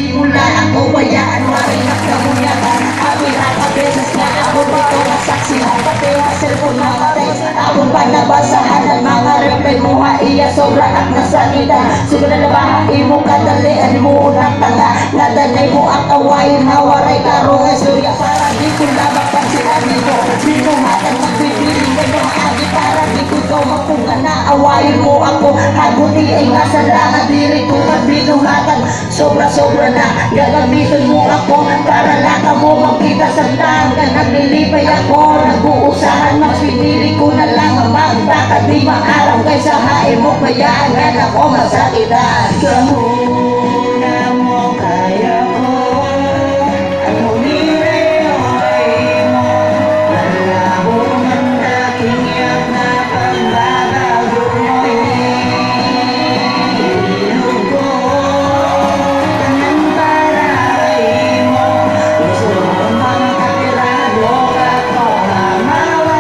di mo lang ako bayaan. Maring nagkamunyakan, abira beses na ako dito nasaksi. Pati ang cellphone mga text, akong panabasahan ng mga reply mo ha iya sobra at nasalita. Siguro na ba imo kadalian mo unang tanga, nadanay mo ang kawain na waray karong istorya. Para di ko labak pansinan nito, binuhatan magbibiling ka ng agi. Para di ko ikaw mapunga na awayin mo ako. Haguti ay nasa langan, diri ko magbinuhatan. Sobra-sobra na gagamitin mo ako para laka mo magkita sa tangga. Naglilipay ako, nag-uusahan, mas pinili ko na lang ang magbaka. Di maaraw kaysa hain mo, bayaan ako masakitan. Kamuna mo kaya ko, ano nilay mo, malabo man aking yak na pagbabago mo. Ilog ko, tanan para mo, gusto mo bang kapirado ka ko mamawa.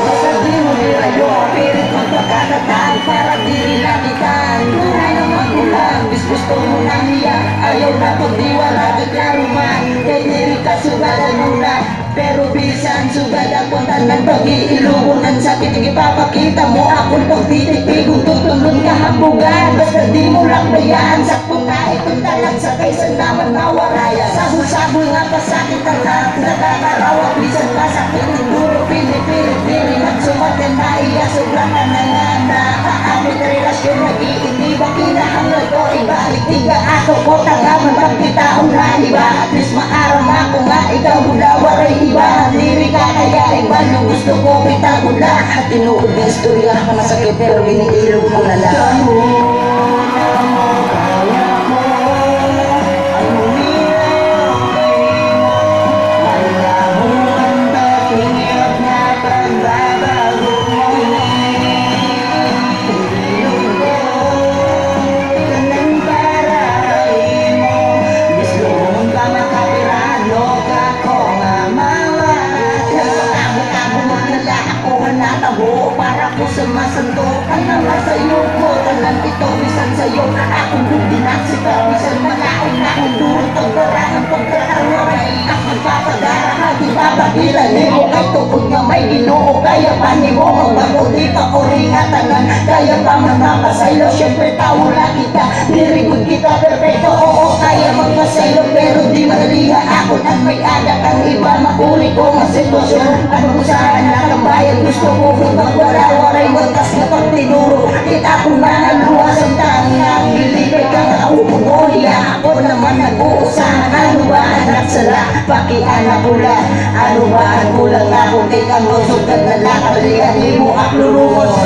Basta di mo nilayo, pilit magpagkakataan para di nilakitan. Tunay na magulang, gusto mo nang iyak, ayaw na pagdiwala kaklaro man. Kay diri ka sugadan mo na, pero bisan sugad ako tanan pag-iilugunan. Sakit ipapakita mo akong pagtitig kung tutulog ka hambugan. Basta di mo lang bayaan, sakto na itong talag sa kaysa naman mawaraya. Sabol-sabol nga pasakit ang lahat, nakakarawa bisan pasakit ng duro. Pinipilit diri magsumatin na iya sobrang nananganda. Kaamit relasyon nag-iinibang kinahanglan ko ibalik. Tiga ako ko tagaman pagkitaon na iba. At least maarang ako nga ikaw mula waray iba. Diri ka kaya iba yung gusto ko pitagula. At tinuod ng istorya ka masakit pero biniilog mo na lang. Kamuna mo kaya ko, ano nilay mo, malabo ang dating yak na pagbabago mo. Ilog ko, tanan para mo, gusto mong ka makapirano ka ko nga mawala. Abo-abo mo nila ako hanatabo, para ko sumasanto ka naman sa'yo ko. Tanan ito bisan sa'yo, akong bubinaksika, bisan malaking na akong durot. Pagkarangan pagkakaroray, ako magpapadara, di papagila ni mo kay tukod nga may ginoo. Kaya pa ni mo magbago, di pa ko ringatanan. Kaya pa magpapasaylo, syempre tawala kita. Dirigod kita perfecto, oo kaya magpasaylo, pero di madaliha ako nang may adak ang iba. Makuli ko ang sitwasyon, at usahan na kambayan. Gusto ko kung magwara-waray, wakas na pagtinuro. Kita kong nanaluwas ang tangang, ilipay ka kaupong ko. Hiya ako naman nag-uusahan, ano ba anak sala, pakianak pula. Ano ba ang kulang ako, kay kang lusog ka na lakalihan. Di mo aklurumos,